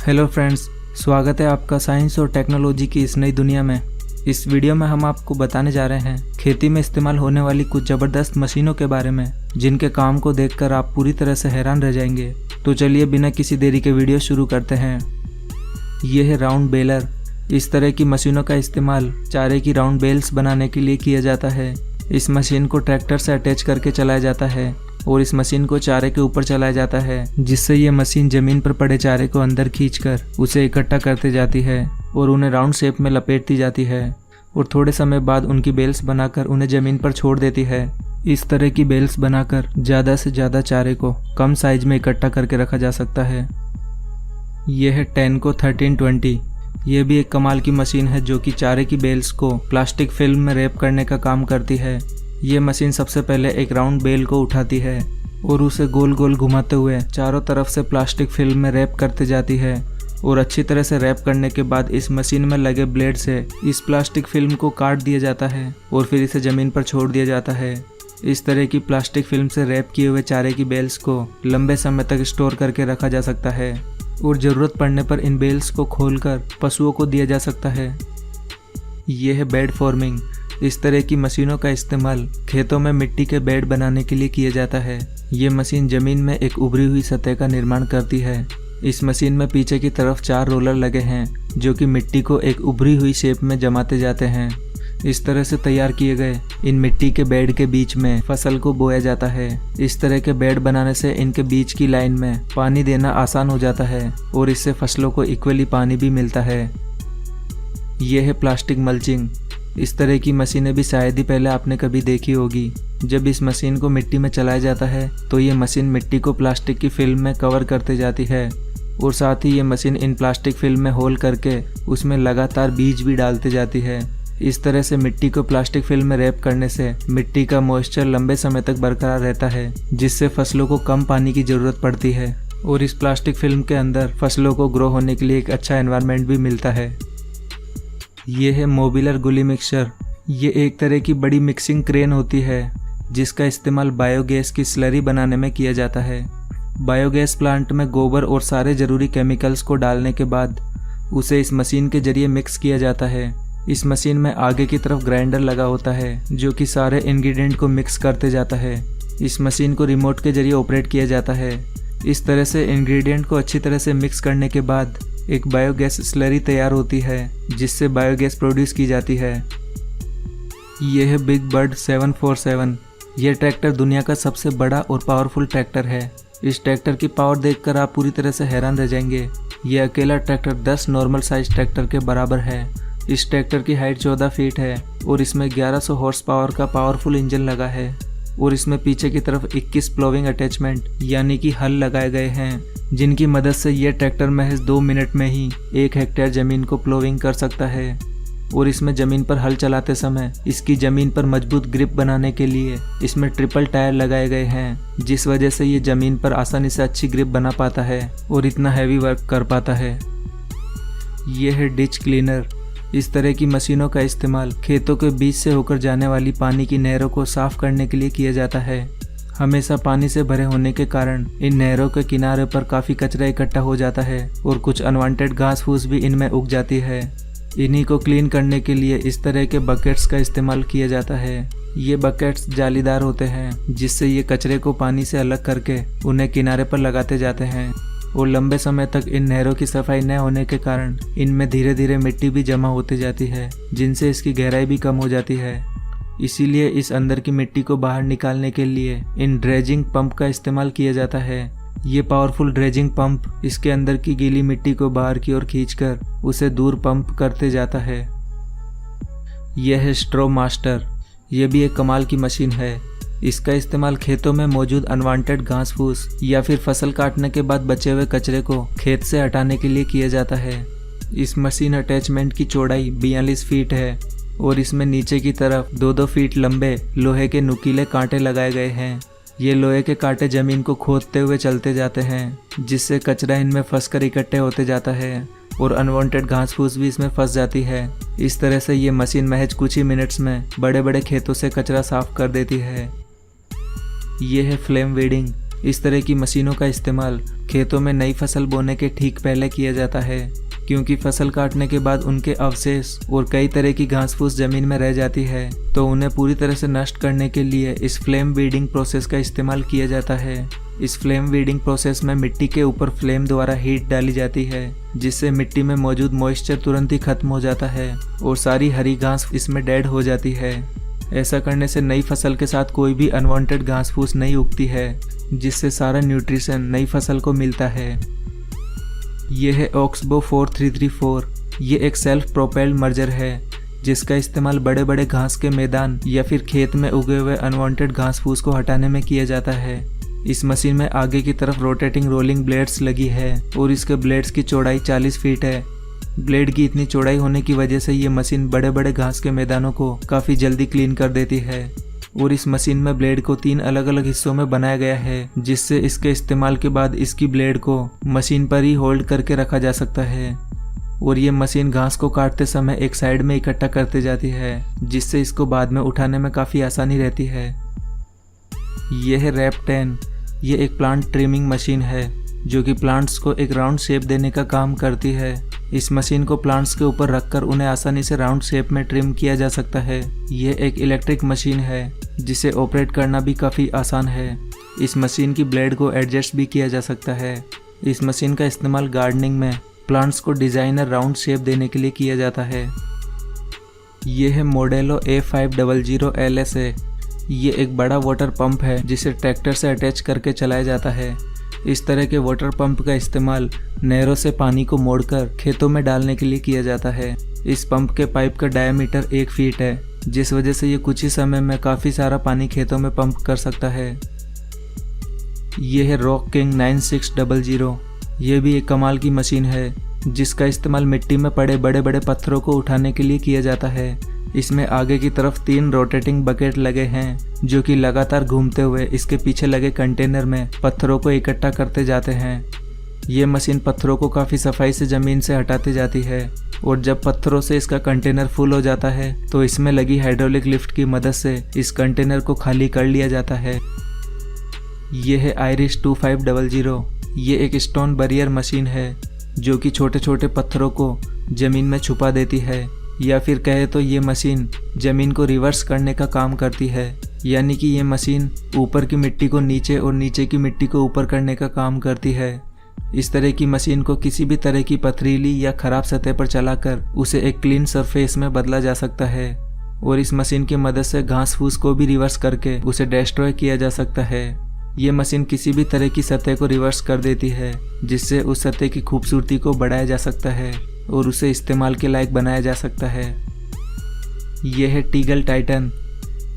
Hello friends, स्वागत है आपका साइंस और टेक्नोलॉजी की इस नई दुनिया में। इस वीडियो में हम आपको बताने जा रहे हैं खेती में इस्तेमाल होने वाली कुछ ज़बरदस्त मशीनों के बारे में, जिनके काम को देखकर आप पूरी तरह से हैरान रह जाएंगे। तो चलिए बिना किसी देरी के वीडियो शुरू करते हैं। ये है राउंड बेलर। इस तरह की मशीनों का इस्तेमाल चारे की राउंड बेल्स बनाने के लिए किया जाता है। इस मशीन को ट्रैक्टर से अटैच करके चलाया जाता है और इस मशीन को चारे के ऊपर चलाया जाता है, जिससे ये मशीन जमीन पर पड़े चारे को अंदर खींचकर उसे इकट्ठा करती जाती है और उन्हें राउंड शेप में लपेटती जाती है और थोड़े समय बाद उनकी बेल्स बनाकर उन्हें जमीन पर छोड़ देती है। इस तरह की बेल्स बनाकर ज़्यादा से ज़्यादा चारे को कम साइज में इकट्ठा करके रखा जा सकता है। यह है टेनको 1320। यह भी एक कमाल की मशीन है जो कि चारे की बेल्स को प्लास्टिक फिल्म में रैप करने का काम करती है। ये मशीन सबसे पहले एक राउंड बेल को उठाती है और उसे गोल गोल घुमाते हुए चारों तरफ से प्लास्टिक फिल्म में रैप करते जाती है और अच्छी तरह से रैप करने के बाद इस मशीन में लगे ब्लेड से इस प्लास्टिक फिल्म को काट दिया जाता है और फिर इसे ज़मीन पर छोड़ दिया जाता है। इस तरह की प्लास्टिक फिल्म से रैप किए हुए चारे की बेल्स को लंबे समय तक स्टोर करके रखा जा सकता है और ज़रूरत पड़ने पर इन बेल्स को खोलकर पशुओं को दिया जा सकता है। यह है बेड फॉर्मिंग। इस तरह की मशीनों का इस्तेमाल खेतों में मिट्टी के बेड बनाने के लिए किया जाता है। ये मशीन जमीन में एक उभरी हुई सतह का निर्माण करती है। इस मशीन में पीछे की तरफ 4 रोलर लगे हैं जो कि मिट्टी को एक उभरी हुई शेप में जमाते जाते हैं। इस तरह से तैयार किए गए इन मिट्टी के बेड के बीच में फसल को बोया जाता है। इस तरह के बेड बनाने से इनके बीच की लाइन में पानी देना आसान हो जाता है और इससे फसलों को इक्वली पानी भी मिलता है। यह है प्लास्टिक मल्चिंग। इस तरह की मशीनें भी शायद ही पहले आपने कभी देखी होगी। जब इस मशीन को मिट्टी में चलाया जाता है तो ये मशीन मिट्टी को प्लास्टिक की फिल्म में कवर करते जाती है और साथ ही ये मशीन इन प्लास्टिक फिल्म में होल करके उसमें लगातार बीज भी डालते जाती है। इस तरह से मिट्टी को प्लास्टिक फिल्म में रैप करने से मिट्टी का मॉइस्चर लंबे समय तक बरकरार रहता है, जिससे फसलों को कम पानी की ज़रूरत पड़ती है और इस प्लास्टिक फिल्म के अंदर फसलों को ग्रो होने के लिए एक अच्छा एनवायरनमेंट भी मिलता है। ये है मोबिलर गुली मिक्सचर। ये एक तरह की बड़ी मिक्सिंग क्रेन होती है जिसका इस्तेमाल बायोगैस की स्लरी बनाने में किया जाता है। बायोगैस प्लांट में गोबर और सारे ज़रूरी केमिकल्स को डालने के बाद उसे इस मशीन के जरिए मिक्स किया जाता है। इस मशीन में आगे की तरफ ग्राइंडर लगा होता है जो कि सारे इंग्रेडिएंट को मिक्स करते जाता है। इस मशीन को रिमोट के जरिए ऑपरेट किया जाता है। इस तरह से इंग्रेडिएंट को अच्छी तरह से मिक्स करने के बाद एक बायोगैस स्लरी तैयार होती है जिससे बायोगैस प्रोड्यूस की जाती है। यह है बिग बर्ड 747। यह ट्रैक्टर दुनिया का सबसे बड़ा और पावरफुल ट्रैक्टर है। इस ट्रैक्टर की पावर देखकर आप पूरी तरह से हैरान रह जाएंगे। यह अकेला ट्रैक्टर 10 नॉर्मल साइज ट्रैक्टर के बराबर है। इस ट्रैक्टर की हाइट 14 फीट है और इसमें 1100 हॉर्स पावर का पावरफुल इंजन लगा है और इसमें पीछे की तरफ 21 प्लोविंग अटैचमेंट यानी कि हल लगाए गए हैं, जिनकी मदद से यह ट्रैक्टर महज 2 मिनट में ही 1 हेक्टेयर ज़मीन को प्लोविंग कर सकता है। और इसमें ज़मीन पर हल चलाते समय इसकी ज़मीन पर मजबूत ग्रिप बनाने के लिए इसमें ट्रिपल टायर लगाए गए हैं, जिस वजह से ये ज़मीन पर आसानी से अच्छी ग्रिप बना पाता है और इतना हैवी वर्क कर पाता है। यह है डिच क्लीनर। इस तरह की मशीनों का इस्तेमाल खेतों के बीच से होकर जाने वाली पानी की नहरों को साफ करने के लिए किया जाता है। हमेशा पानी से भरे होने के कारण इन नहरों के किनारे पर काफ़ी कचरा इकट्ठा हो जाता है और कुछ अनवांटेड घास फूस भी इनमें उग जाती है। इन्हीं को क्लीन करने के लिए इस तरह के बकेट्स का इस्तेमाल किया जाता है। ये बकेट्स जालीदार होते हैं जिससे ये कचरे को पानी से अलग करके उन्हें किनारे पर लगाते जाते हैं और लंबे समय तक इन नहरों की सफाई न होने के कारण इनमें धीरे धीरे मिट्टी भी जमा होती जाती है, जिनसे इसकी गहराई भी कम हो जाती है। इसीलिए इस अंदर की मिट्टी को बाहर निकालने के लिए इन ड्रेजिंग पंप का इस्तेमाल किया जाता है। ये पावरफुल ड्रेजिंग पंप इसके अंदर की गीली मिट्टी को बाहर की ओर खींचकर उसे दूर पंप करते जाता है। यह है स्ट्रॉ मास्टर। यह भी एक कमाल की मशीन है। इसका इस्तेमाल खेतों में मौजूद अनवांटेड घास फूस या फिर फसल काटने के बाद बचे हुए कचरे को खेत से हटाने के लिए किया जाता है। इस मशीन अटैचमेंट की चौड़ाई 42 फीट है और इसमें नीचे की तरफ 2-2 फीट लंबे लोहे के नुकीले कांटे लगाए गए हैं। ये लोहे के कांटे जमीन को खोदते हुए चलते जाते हैं, जिससे कचरा इनमें फंसकर इकट्ठे होते जाता है और अनवांटेड घास फूस भी इसमें फंस जाती है। इस तरह से ये मशीन महज कुछ ही मिनट्स में बड़े बड़े खेतों से कचरा साफ कर देती है। ये है फ्लेम वेडिंग। इस तरह की मशीनों का इस्तेमाल खेतों में नई फसल बोने के ठीक पहले किया जाता है, क्योंकि फसल काटने के बाद उनके अवशेष और कई तरह की घास फूस जमीन में रह जाती है, तो उन्हें पूरी तरह से नष्ट करने के लिए इस फ्लेम वीडिंग प्रोसेस का इस्तेमाल किया जाता है। इस फ्लेम वीडिंग प्रोसेस में मिट्टी के ऊपर फ्लेम द्वारा हीट डाली जाती है, जिससे मिट्टी में मौजूद मॉइस्चर तुरंत ही खत्म हो जाता है और सारी हरी घास इसमें डेड हो जाती है। ऐसा करने से नई फसल के साथ कोई भी अनवांटेड घास फूस नहीं उगती है, जिससे सारा न्यूट्रिशन नई फसल को मिलता है। यह है ऑक्सबो 4334। ये एक सेल्फ प्रोपेल्ड मर्जर है, जिसका इस्तेमाल बड़े बड़े घास के मैदान या फिर खेत में उगे हुए अनवांटेड घास फूस को हटाने में किया जाता है। इस मशीन में आगे की तरफ रोटेटिंग रोलिंग ब्लेड्स लगी है और इसके ब्लेड्स की चौड़ाई 40 फीट है। ब्लेड की इतनी चौड़ाई होने की वजह से ये मशीन बड़े बड़े घास के मैदानों को काफ़ी जल्दी क्लीन कर देती है। और इस मशीन में ब्लेड को 3 अलग अलग हिस्सों में बनाया गया है, जिससे इसके इस्तेमाल के बाद इसकी ब्लेड को मशीन पर ही होल्ड करके रखा जा सकता है। और ये मशीन घास को काटते समय एक साइड में इकट्ठा करते जाती है, जिससे इसको बाद में उठाने में काफ़ी आसानी रहती है। यह है रैप 10। ये एक प्लांट ट्रिमिंग मशीन है, जो कि प्लांट्स को एक राउंड शेप देने का काम करती है। इस मशीन को प्लांट्स के ऊपर रखकर उन्हें आसानी से राउंड शेप में ट्रिम किया जा सकता है। यह एक इलेक्ट्रिक मशीन है, जिसे ऑपरेट करना भी काफ़ी आसान है। इस मशीन की ब्लेड को एडजस्ट भी किया जा सकता है। इस मशीन का इस्तेमाल गार्डनिंग में प्लांट्स को डिज़ाइनर राउंड शेप देने के लिए किया जाता है। यह है मॉडेलो A500 LSA। ये एक बड़ा वाटर पंप है, जिसे ट्रैक्टर से अटैच करके चलाया जाता है। इस तरह के वाटर पंप का इस्तेमाल नहरों से पानी को मोड़कर खेतों में डालने के लिए किया जाता है। इस पंप के पाइप का डायमीटर 1 फीट है, जिस वजह से ये कुछ ही समय में काफ़ी सारा पानी खेतों में पंप कर सकता है। यह है रॉक किंग 9600। ये भी एक कमाल की मशीन है, जिसका इस्तेमाल मिट्टी में पड़े बड़े बड़े पत्थरों को उठाने के लिए किया जाता है। इसमें आगे की तरफ 3 रोटेटिंग बकेट लगे हैं, जो कि लगातार घूमते हुए इसके पीछे लगे कंटेनर में पत्थरों को इकट्ठा करते जाते हैं। ये मशीन पत्थरों को काफ़ी सफाई से ज़मीन से हटाती जाती है, और जब पत्थरों से इसका कंटेनर फुल हो जाता है तो इसमें लगी हाइड्रोलिक लिफ्ट की मदद से इस कंटेनर को खाली कर लिया जाता है। यह है आयरिश 2500। ये एक स्टोन बैरियर मशीन है, जो कि छोटे छोटे पत्थरों को ज़मीन में छुपा देती है, या फिर कहे तो ये मशीन ज़मीन को रिवर्स करने का काम करती है। यानी कि ये मशीन ऊपर की मिट्टी को नीचे और नीचे की मिट्टी को ऊपर करने का काम करती है। इस तरह की मशीन को किसी भी तरह की पथरीली या ख़राब सतह पर चलाकर उसे एक क्लीन सरफेस में बदला जा सकता है, और इस मशीन की मदद से घास फूस को भी रिवर्स करके उसे डिस्ट्रॉय किया जा सकता है। ये मशीन किसी भी तरह की सतह को रिवर्स कर देती है, जिससे उस सतह की खूबसूरती को बढ़ाया जा सकता है और उसे इस्तेमाल के लायक बनाया जा सकता है। यह है टीगल टाइटन।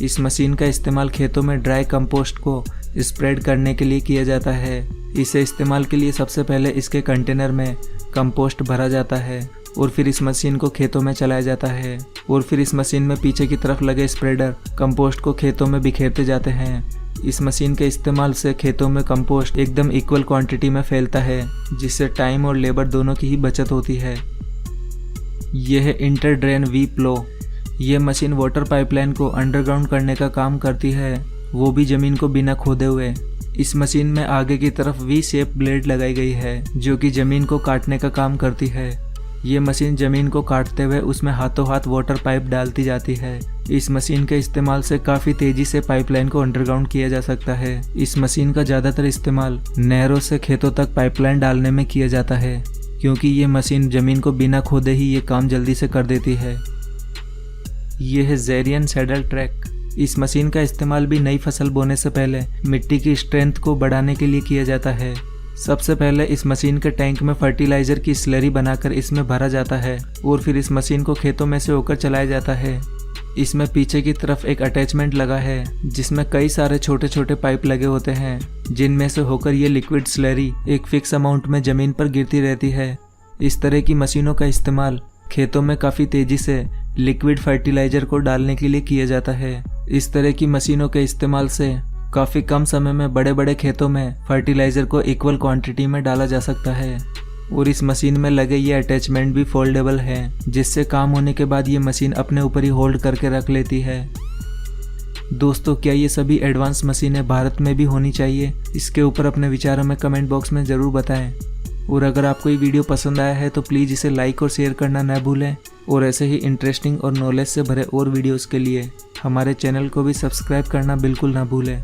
इस मशीन का इस्तेमाल खेतों में ड्राई कंपोस्ट को स्प्रेड करने के लिए किया जाता है। इसे इस्तेमाल के लिए सबसे पहले इसके कंटेनर में कंपोस्ट भरा जाता है, और फिर इस मशीन को खेतों में चलाया जाता है, और फिर इस मशीन में पीछे की तरफ लगे स्प्रेडर कंपोस्ट को खेतों में बिखेरते जाते हैं। इस मशीन के इस्तेमाल से खेतों में कंपोस्ट एकदम इक्वल क्वांटिटी में फैलता है, जिससे टाइम और लेबर दोनों की ही बचत होती है। यह है इंटर ड्रेन वी प्लो। ये मशीन वाटर पाइपलाइन को अंडरग्राउंड करने का काम करती है, वो भी ज़मीन को बिना खोदे हुए। इस मशीन में आगे की तरफ वी शेप ब्लेड लगाई गई है, जो कि ज़मीन को काटने का काम करती है। ये मशीन ज़मीन को काटते हुए उसमें हाथों हाथ वाटर पाइप डालती जाती है। इस मशीन के इस्तेमाल से काफ़ी तेज़ी से पाइपलाइन को अंडरग्राउंड किया जा सकता है। इस मशीन का ज़्यादातर इस्तेमाल नहरों से खेतों तक पाइपलाइन डालने में किया जाता है, क्योंकि ये मशीन ज़मीन को बिना खोदे ही ये काम जल्दी से कर देती है। यह है ज़ेरियन सैडल ट्रैक। इस मशीन का इस्तेमाल भी नई फसल बोने से पहले मिट्टी की स्ट्रेंथ को बढ़ाने के लिए किया जाता है। सबसे पहले इस मशीन के टैंक में फर्टिलाइज़र की स्लरी बनाकर इसमें भरा जाता है, और फिर इस मशीन को खेतों में से होकर चलाया जाता है। इसमें पीछे की तरफ एक अटैचमेंट लगा है, जिसमें कई सारे छोटे छोटे पाइप लगे होते हैं, जिनमें से होकर ये लिक्विड स्लरी एक फिक्स अमाउंट में ज़मीन पर गिरती रहती है। इस तरह की मशीनों का इस्तेमाल खेतों में काफ़ी तेज़ी से लिक्विड फर्टिलाइज़र को डालने के लिए किया जाता है। इस तरह की मशीनों के इस्तेमाल से काफ़ी कम समय में बड़े बड़े खेतों में फर्टिलाइज़र को इक्वल क्वांटिटी में डाला जा सकता है। और इस मशीन में लगे ये अटैचमेंट भी फोल्डेबल हैं, जिससे काम होने के बाद ये मशीन अपने ऊपर ही होल्ड करके रख लेती है। दोस्तों, क्या ये सभी एडवांस मशीनें भारत में भी होनी चाहिए? इसके ऊपर अपने विचार हमें कमेंट बॉक्स में ज़रूर बताएं। और अगर आपको ये वीडियो पसंद आया है तो प्लीज़ इसे लाइक और शेयर करना न भूलें। और ऐसे ही इंटरेस्टिंग और नॉलेज से भरे और वीडियोस के लिए हमारे चैनल को भी सब्सक्राइब करना बिल्कुल ना भूलें।